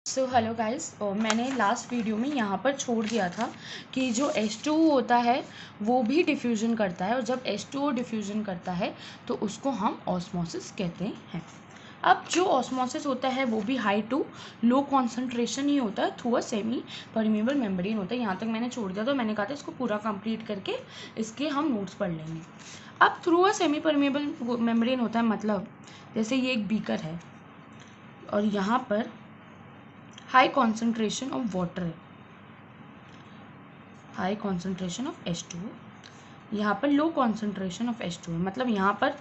So hello guys, मैंने last video में यहाँ पर छोड़ दिया था कि जो H2O होता है वो भी डिफ्यूज़न करता है, और जब H2O डिफ्यूज़न करता है तो उसको हम ऑस्मोसिस कहते हैं। अब जो ऑस्मोसिस होता है वो भी हाई टू लो कॉन्सेंट्रेशन ही होता है through a semi permeable membrane होता है। यहाँ तक मैंने छोड़ दिया, तो मैंने कहा था इसको पूरा कंप्लीट करके इसके हम नोट्स पढ़ लेंगे। अब through a semi permeable membrane होता है, मतलब जैसे ये एक बीकर है और यहाँ पर हाई कॉन्सेंट्रेशन ऑफ वाटर है, हाई कॉन्सेंट्रेशन ऑफ H2O, यहाँ पर लो कॉन्सेंट्रेशन ऑफ H2O, मतलब यहाँ पर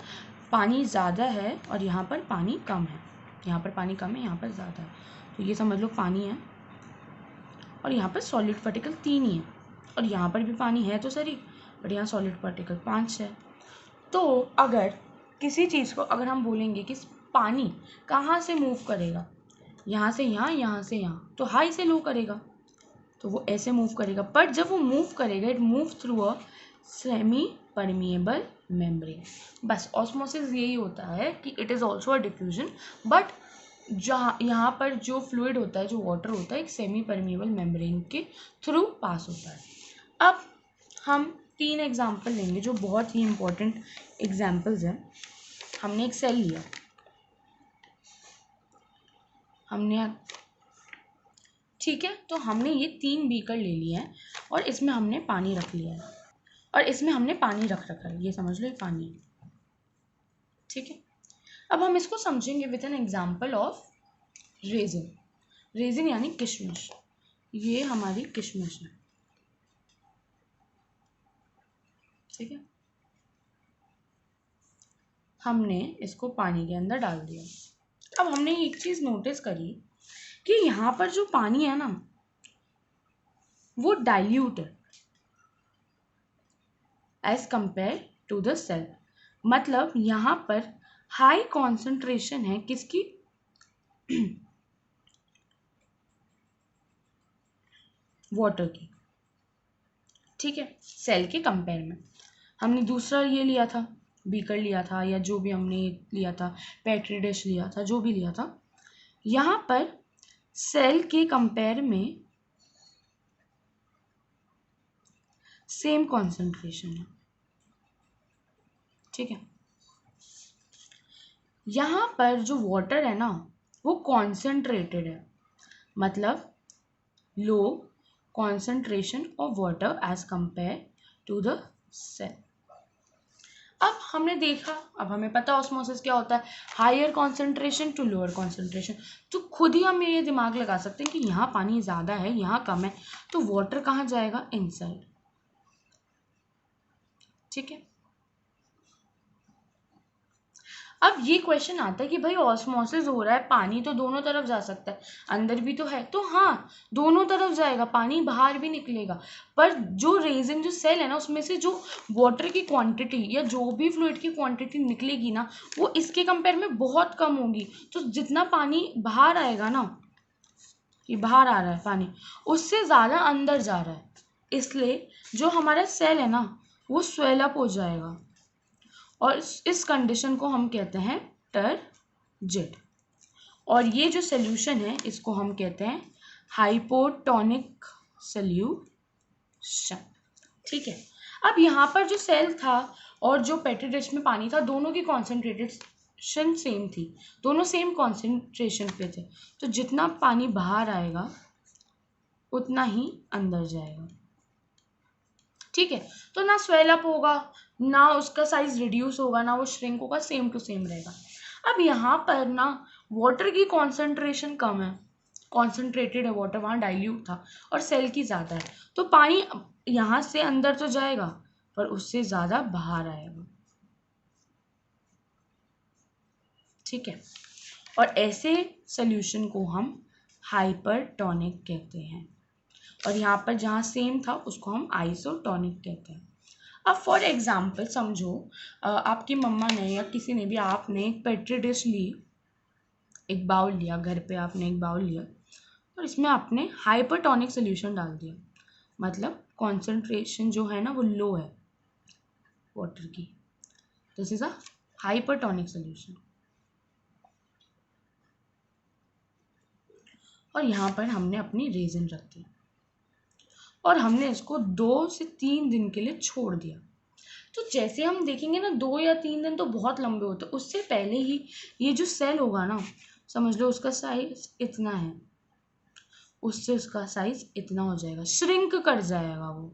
पानी ज़्यादा है और यहाँ पर पानी कम है, यहाँ पर पानी कम है, यहाँ पर ज़्यादा है। तो ये समझ लो पानी है, और यहाँ पर सॉलिड पार्टिकल 3 ही है, और यहाँ पर भी पानी है तो सही, बट यहाँ सॉलिड पार्टिकल 5 है। तो अगर किसी चीज़ को अगर हम बोलेंगे कि पानी कहाँ से मूव करेगा, यहाँ से यहाँ, यहाँ से यहाँ, तो हाई से लो करेगा, तो वो ऐसे मूव करेगा। पर जब वो मूव करेगा, it move through a semi permeable membrane. बस ऑस्मोसिस यही होता है कि it is also a diffusion, but जहाँ यहाँ पर जो फ्लूइड होता है, जो वाटर होता है, एक सेमी परमिएबल मेम्ब्रेन के थ्रू पास होता है। अब हम 3 एग्जाम्पल लेंगे जो बहुत ही इम्पोर्टेंट एग्जाम्पल्स हैं। हमने एक सेल लिया, ठीक है, तो हमने ये 3 बीकर ले लिए हैं और इसमें हमने पानी रख लिया है, और इसमें हमने पानी रख रखा है, ये समझ लो ये पानी है, ठीक है। अब हम इसको समझेंगे with an example of resin. Resin यानी किशमिश, ये हमारी किशमिश है, ठीक है। हमने इसको पानी के अंदर डाल दिया। अब हमने एक चीज़ नोटिस करी कि यहाँ पर जो पानी है ना वो डाइल्यूट है as compared to the cell, मतलब यहाँ पर हाई कॉन्सेंट्रेशन है किसकी, वाटर की, ठीक है, सेल के कंपेयर में। हमने दूसरा ये लिया था, बीकर लिया था, या जो भी हमने लिया था, पेट्री डिश लिया था, जो भी लिया था, यहाँ पर सेल के कंपेयर में सेम कॉन्सेंट्रेशन है, ठीक है। यहाँ पर जो वाटर है ना वो कॉन्सेंट्रेटेड है, मतलब लो concentration of water as compared to the cell। अब हमने देखा, अब हमें पता ऑस्मोसिस क्या होता है, higher concentration to lower concentration. तो खुद ही हम ये दिमाग लगा सकते हैं कि यहाँ पानी ज़्यादा है, यहाँ कम है, तो वाटर कहाँ जाएगा, इनसाइड, ठीक है। अब ये क्वेश्चन आता है कि भाई ऑस्मोसिस हो रहा है, पानी तो दोनों तरफ जा सकता है, अंदर भी तो है, तो हाँ दोनों तरफ जाएगा, पानी बाहर भी निकलेगा, पर जो रेजिन जो सेल है ना उसमें से जो वाटर की क्वांटिटी या जो भी फ्लूइड की क्वांटिटी निकलेगी ना वो इसके कंपेयर में बहुत कम होगी। तो जितना पानी बाहर आएगा ना, कि बाहर आ रहा है पानी, उससे ज़्यादा अंदर जा रहा है, इसलिए जो हमारा सेल है ना वो स्वेल अप हो जाएगा, और इस कंडीशन को हम कहते हैं टर्जिड। और ये जो सोल्यूशन है इसको हम कहते हैं हाइपोटोनिक सोल्यूशन, ठीक है। अब यहाँ पर जो सेल था और जो पेट्री डिश में पानी था, दोनों की कॉन्सेंट्रेशन सेम थी, दोनों सेम कॉन्सेंट्रेशन पे थे, तो जितना पानी बाहर आएगा उतना ही अंदर जाएगा, ठीक है। तो ना स्वेल अप होगा, ना उसका साइज रिड्यूस होगा, ना वो श्रिंक होगा, सेम टू सेम रहेगा। अब यहाँ पर ना वाटर की कॉन्सेंट्रेशन कम है, कॉन्सेंट्रेटेड है वाटर, वहाँ डाइल्यूट था, और सेल की ज़्यादा है, तो पानी यहाँ से अंदर तो जाएगा पर उससे ज़्यादा बाहर आएगा, ठीक है। और ऐसे सोल्यूशन को हम हाइपरटोनिक कहते हैं, और यहाँ पर जहाँ सेम था उसको हम आइसोटोनिक कहते हैं। अब फॉर एग्जाम्पल समझो, आपकी मम्मा ने या किसी ने भी, आपने एक पेट्री डिश ली, एक बाउल लिया, घर पे आपने एक बाउल लिया और इसमें आपने हाइपरटोनिक सोल्यूशन डाल दिया, मतलब कॉन्सेंट्रेशन जो है ना वो लो है वाटर की, this is a hypertonic solution. और यहाँ पर हमने अपनी रेजिन रख दी और हमने इसको 2 से 3 दिन के लिए छोड़ दिया। तो जैसे हम देखेंगे ना 2 या 3 दिन तो बहुत लंबे होते हैं, उससे पहले ही ये जो सेल होगा ना, समझ लो उसका साइज इतना है, उससे उसका साइज इतना हो जाएगा, श्रिंक कर जाएगा वो।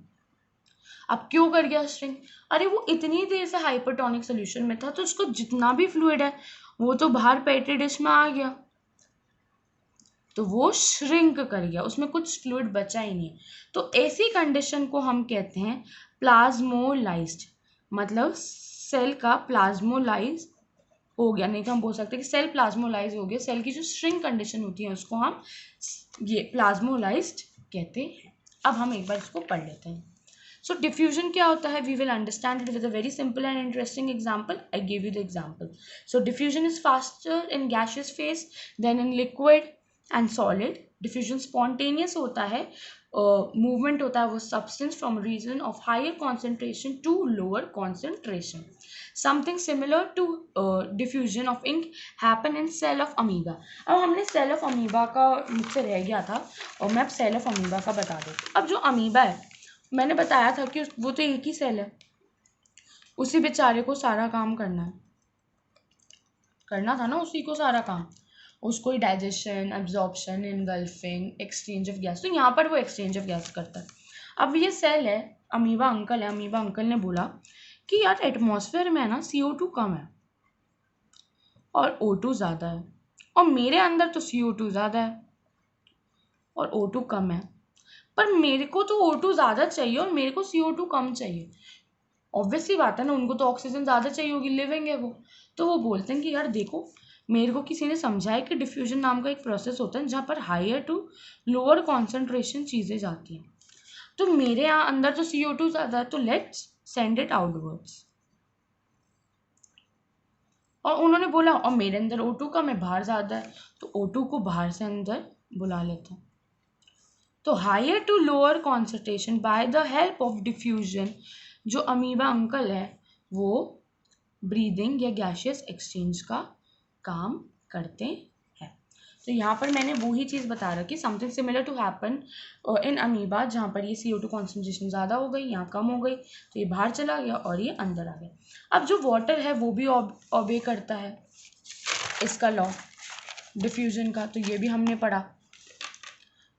अब क्यों कर गया श्रिंक? अरे वो इतनी देर से हाइपरटोनिक सोल्यूशन में था तो उसको जितना भी फ्लूइड है वो तो बाहर पेटी डिश में आ गया, तो वो श्रिंक कर गया, उसमें कुछ फ्लूइड बचा ही नहीं। तो ऐसी कंडीशन को हम कहते हैं प्लाज्मोलाइज्ड, मतलब सेल का प्लाज्मोलाइज हो गया। नहीं तो हम बोल सकते कि सेल प्लाज्मोलाइज हो गया। सेल की जो श्रिंक कंडीशन होती है उसको हम ये प्लाज्मोलाइज्ड कहते हैं। अब हम एक बार इसको पढ़ लेते हैं। So diffusion क्या होता है? We will understand it with a very simple and interesting example. I give you the example. So diffusion is faster in gaseous phase than in liquid and solid. Diffusion spontaneous होता है, movement होता है वो substance from region of higher concentration to lower concentration. Something similar to diffusion of ink happen in cell of amoeba. अब हमने cell of amoeba का मुझसे रह गया था और मैं अब cell of amoeba का बता देती हूँ। अब जो अमीबा है, मैंने बताया था कि वो तो एक ही सेल है, उसी बेचारे को सारा काम करना था ना, उसी को सारा काम, उसको ही digestion, absorption, engulfing, exchange of gas. तो यहाँ पर वो एक्सचेंज ऑफ गैस करता है। अब ये सेल है, अमीबा अंकल है, अमीबा अंकल ने बोला कि यार एटमॉस्फेयर में ना CO2 कम है और O2 ज़्यादा है, और मेरे अंदर तो CO2 ज़्यादा है और O2 कम है, पर मेरे को तो O2 ज़्यादा चाहिए और मेरे को CO2 कम चाहिए। ऑब्वियसली बात है ना, उनको तो ऑक्सीजन ज़्यादा चाहिए होगी, लिविंग है वो। तो वो बोलते हैं कि यार देखो, मेरे को किसी ने समझाया कि डिफ्यूजन नाम का एक प्रोसेस होता है जहाँ पर हायर टू लोअर कॉन्सेंट्रेशन चीज़ें जाती हैं। तो मेरे यहाँ अंदर तो CO2 ज़्यादा है, तो लेट्स सेंड इट आउटवर्ड्स। और उन्होंने बोला और मेरे अंदर O2 कम है, बाहर ज़्यादा है, तो O2 को बाहर से अंदर बुला लेते हैं। तो higher to lower concentration by the help of diffusion, जो अमीबा अंकल है वो ब्रीदिंग या गैशियस एक्सचेंज का काम करते हैं। तो यहाँ पर मैंने वही चीज़ बता रखी, something similar to happen in amoeba, जहाँ पर ये CO2 कॉन्सेंट्रेशन ज़्यादा हो गई, यहाँ कम हो गई, तो ये बाहर चला गया और ये अंदर आ गया। अब जो वाटर है वो भी ओबे करता है इसका लॉ डिफ्यूजन का, तो ये भी हमने पढ़ा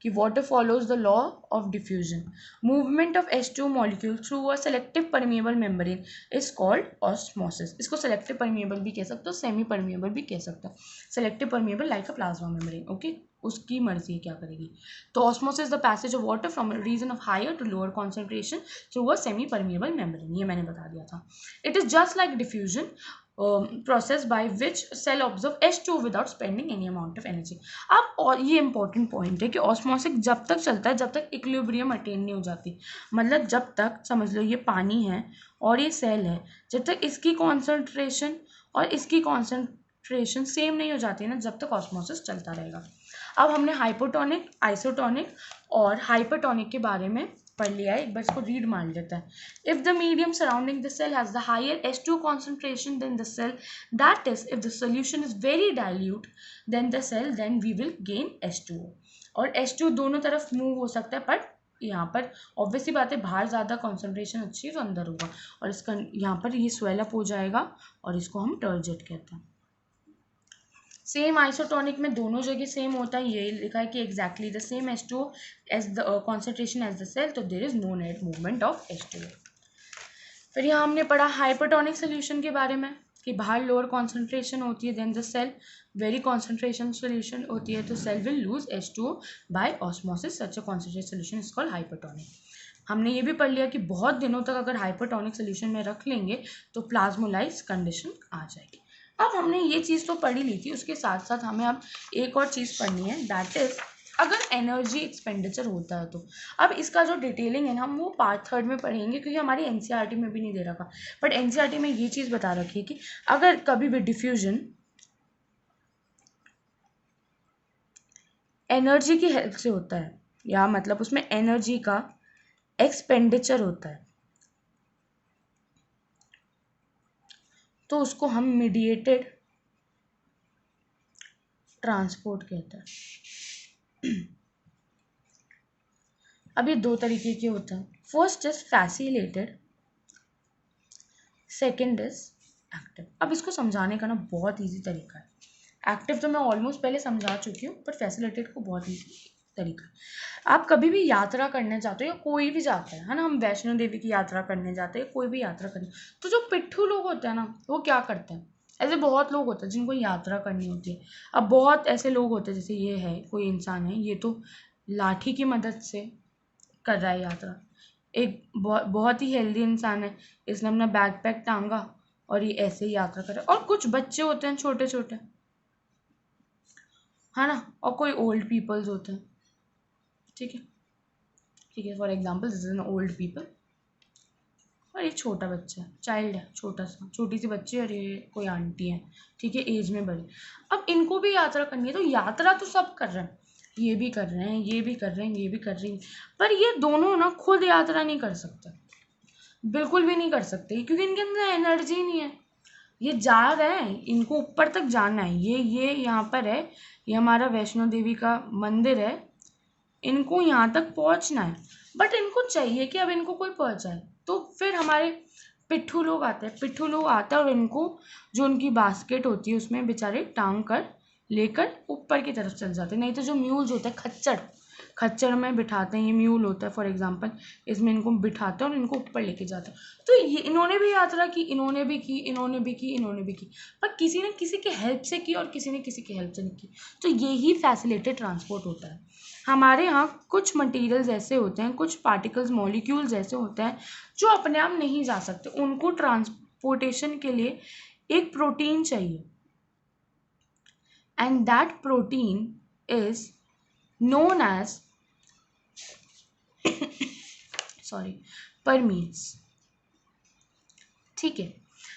कि water follows the law of diffusion. Movement of H2 molecule through a selective permeable membrane is called osmosis. इसको selective permeable भी कह सकते हो, semi permeable भी कह सकते हो। Selective permeable like a plasma membrane, okay? उसकी मर्जी है क्या करेगी। तो osmosis is the passage of water from a region of higher to lower concentration through a semi permeable membrane. ये मैंने बता दिया था। It is just like diffusion, process by which cell absorb H2 without spending any amount of energy. अब और ये important point है कि ऑस्मोसिस जब तक चलता है जब तक इक्विलिब्रियम अटेन नहीं हो जाती, मतलब जब तक समझ लो ये पानी है और ये सेल है, जब तक इसकी कॉन्सेंट्रेशन और इसकी कॉन्सेंट्रेशन सेम नहीं हो जाती ना, जब तक ऑस्मोसिस चलता रहेगा। अब हमने हाइपोटोनिक, आइसोटोनिक और हाइपरटोनिक के बारे में पढ़ लिया है, एक बार इसको रीड मान लेता है। If the medium surrounding the cell has the higher H2 concentration than the cell, that is if the solution is very dilute than the cell, then we will gain H2O। और H2 दोनों तरफ move हो सकता है, but यहाँ पर obviously बात है बाहर ज़्यादा कॉन्सेंट्रेशन अच्छी है तो अंदर होगा, और इसका यहाँ पर ये स्वेलअप हो जाएगा और इसको हम टर्जेट कहते हैं। सेम आइसोटोनिक में दोनों जगह सेम होता है, ये लिखा है कि exactly the same H2O as the concentration as the cell, तो there is no net movement of H2O। फिर यहाँ हमने पढ़ा हाइपरटोनिक सोल्यूशन के बारे में कि बाहर लोअर कॉन्सेंट्रेशन होती है then the cell, very concentration solution होती है तो cell will lose H2O by osmosis, such a concentrated solution is called hypertonic. हमने ये भी पढ़ लिया कि बहुत दिनों तक अगर हाइपरटोनिक सोल्यूशन में रख लेंगे तो प्लाज्मोलाइज कंडीशन आ जाएगी। अब हमने ये चीज़ तो पढ़ी ली थी, उसके साथ साथ हमें अब एक और चीज़ पढ़नी है, दैट इज अगर एनर्जी एक्सपेंडिचर होता है तो। अब इसका जो डिटेलिंग है ना हम वो पार्ट 3 में पढ़ेंगे, क्योंकि हमारी NCERT में भी नहीं दे रखा, बट NCERT में ये चीज़ बता रखी है कि अगर कभी भी डिफ्यूजन एनर्जी की हेल्प से होता है, या मतलब उसमें एनर्जी का एक्सपेंडिचर होता है, तो उसको हम मीडिएटेड ट्रांसपोर्ट कहते हैं। अब ये दो तरीके के होते हैं, first is facilitated, second is active. अब इसको समझाने का ना बहुत ईजी तरीका है। एक्टिव तो मैं ऑलमोस्ट पहले समझा चुकी हूँ, पर फैसिलिटेट को बहुत ईजी तरीका है। आप कभी भी यात्रा करने जाते हो या कोई भी जाता है ना, हम वैष्णो देवी की यात्रा करने जाते हैं, कोई भी यात्रा करने, तो जो पिट्ठू लोग होते हैं ना वो क्या करते हैं, ऐसे बहुत लोग होते हैं जिनको यात्रा करनी होती है। अब बहुत ऐसे लोग होते हैं, जैसे ये है कोई इंसान है, ये तो लाठी की मदद से कर रहा है यात्रा। एक बहुत ही हेल्दी इंसान है, इसने अपना बैकपैक टांगा और ये ऐसे ही यात्रा कर रहा है। और कुछ बच्चे होते हैं छोटे छोटे, है ना, और कोई ओल्ड पीपल्स होते हैं, ठीक है, ठीक है, for example this is an old people और ये छोटा बच्चा है, चाइल्ड है, छोटा सा, छोटी सी बच्ची, और ये कोई आंटी है, ठीक है, एज में बड़ी। अब इनको भी यात्रा करनी है, तो यात्रा तो सब कर रहे हैं, ये भी कर रहे हैं, ये भी कर रहे हैं, ये भी कर रही हैं, पर ये दोनों ना खुद यात्रा नहीं कर सकते, बिल्कुल भी नहीं कर सकते, क्योंकि इनके अंदर एनर्जी नहीं है। ये जा रहे हैं, इनको ऊपर तक जाना है, ये यहाँ पर है, ये हमारा वैष्णो देवी का मंदिर है, इनको यहाँ तक पहुँचना है, बट इनको चाहिए कि अब इनको कोई पहुँचाए। तो फिर हमारे पिट्ठू लोग आते हैं, पिट्ठू लोग आते हैं और इनको जो उनकी बास्केट होती है उसमें बेचारे टांग कर लेकर ऊपर की तरफ चल जाते हैं। नहीं तो जो म्यूल्स होते हैं, खच्चर में बिठाते हैं, ये म्यूल होता है फॉर एग्जांपल, इसमें इनको बिठाते हैं और इनको ऊपर लेके जाते हैं। तो ये इन्होंने भी यात्रा की, इन्होंने भी की, इन्होंने भी की, इन्होंने भी की, पर किसी ने किसी के हेल्प से की और किसी ने किसी की हेल्प से नहीं की। तो यही फैसिलिटेड ट्रांसपोर्ट होता है। हमारे यहाँ कुछ मटेरियल्स ऐसे होते हैं, कुछ पार्टिकल्स, मॉलिक्यूल्स ऐसे होते हैं जो अपने आप नहीं जा सकते, उनको ट्रांसपोर्टेशन के लिए एक प्रोटीन चाहिए, and that protein is known as परमीज, ठीक है।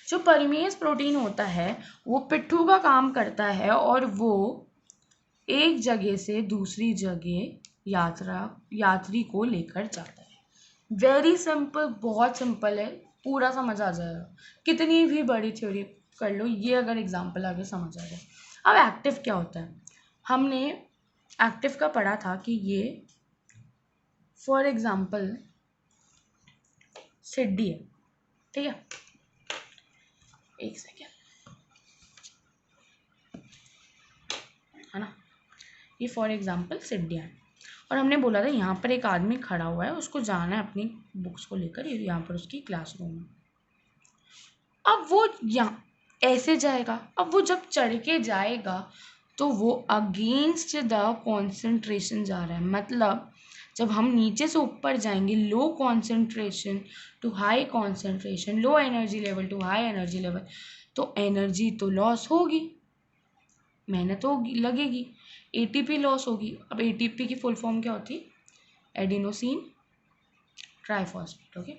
जो परमीज प्रोटीन होता है वो पिट्ठू का काम करता है और वो एक जगह से दूसरी जगह यात्री को लेकर जाता है। वेरी सिंपल, बहुत सिंपल है, पूरा समझ आ जाएगा, कितनी भी बड़ी थ्योरी कर लो, ये अगर एग्जाम्पल आगे समझ आ जाए। अब एक्टिव क्या होता है, हमने एक्टिव का पढ़ा था कि ये फॉर एग्जाम्पल सिड्डी है, ठीक है, एक सेकेंड, है ना, ये फॉर एग्जाम्पल सिड्डी है, और हमने बोला था यहाँ पर एक आदमी खड़ा हुआ है, उसको जाना है अपनी बुक्स को लेकर, यहाँ पर उसकी क्लासरूम में। अब वो यहाँ ऐसे जाएगा, अब वो जब चढ़ के जाएगा तो वो अगेंस्ट द कॉन्सेंट्रेशन जा रहा है, मतलब जब हम नीचे से ऊपर जाएंगे, low concentration to high concentration, low energy level to high energy level, तो एनर्जी तो लॉस होगी, मेहनत होगी, लगेगी, एटीपी लॉस होगी। अब एटीपी की फुल फॉर्म क्या होती है, एडिनोसिन ट्राइफॉस्फेट, ओके।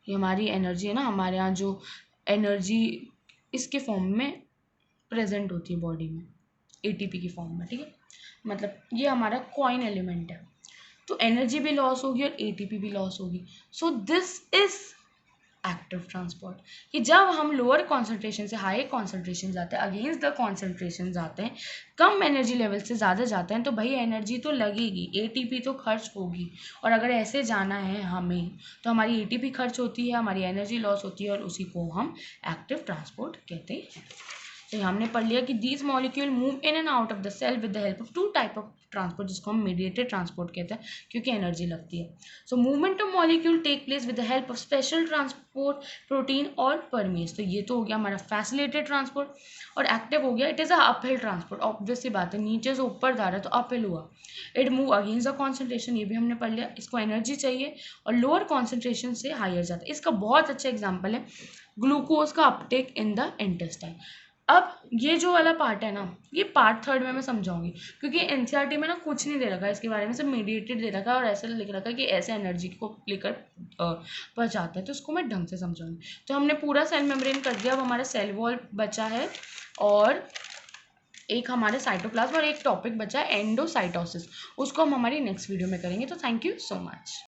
ये हमारी एनर्जी है ना, हमारे यहाँ जो एनर्जी इसके फॉर्म में प्रेजेंट होती है बॉडी में, एटीपी की फॉर्म में, ठीक है, मतलब ये हमारा कॉइन एलिमेंट है। तो एनर्जी भी लॉस होगी और एटीपी भी लॉस होगी। So this is active transport, कि जब हम लोअर कॉन्सेंट्रेशन से हाई कॉन्सेंट्रेशन जाते हैं, अगेंस्ट द कॉन्सेंट्रेशन जाते हैं, कम एनर्जी लेवल से ज़्यादा जाते हैं, तो भाई एनर्जी तो लगेगी, एटीपी तो खर्च होगी, और अगर ऐसे जाना है हमें तो हमारी एटीपी खर्च होती है, हमारी एनर्जी लॉस होती है, और उसी को हम एक्टिव ट्रांसपोर्ट कहते हैं। तो हमने पढ़ लिया कि these molecule move in and out of the cell with the help of two type of transport, जिसको हम मीडिएटेड ट्रांसपोर्ट कहते हैं क्योंकि एनर्जी लगती है। So movement of molecule take place with the help of special transport protein और permease. तो ये तो हो गया हमारा फैसिलिटेड ट्रांसपोर्ट, और एक्टिव हो गया it is a uphill transport, obvious सी बात है, नीचे से ऊपर जा रहा है तो अपहिल हुआ। It move against the concentration, ये भी हमने पढ़ लिया, इसको एनर्जी चाहिए और लोअर कॉन्सेंट्रेशन से हायर जाता है। इसका बहुत अच्छा एग्जाम्पल है ग्लूकोज का अपटेक इन द इंटेस्टाइन। अब ये जो वाला पार्ट है ना, ये पार्ट 3 में मैं समझाऊंगी, क्योंकि एनसीईआरटी में ना कुछ नहीं दे रखा है इसके बारे में, सिर्फ मीडिएटेड दे रखा है और ऐसे लिख रखा है कि ऐसे एनर्जी को लेकर पहुँचाता है, तो उसको मैं ढंग से समझाऊंगी। तो हमने पूरा सेल मेम्ब्रेन कर दिया, अब हमारा सेल वॉल बचा है, और एक हमारे साइटोप्लाज्म, और एक टॉपिक बचा है एंडोसाइटोसिस, उसको हम हमारी नेक्स्ट वीडियो में करेंगे। तो थैंक यू सो मच।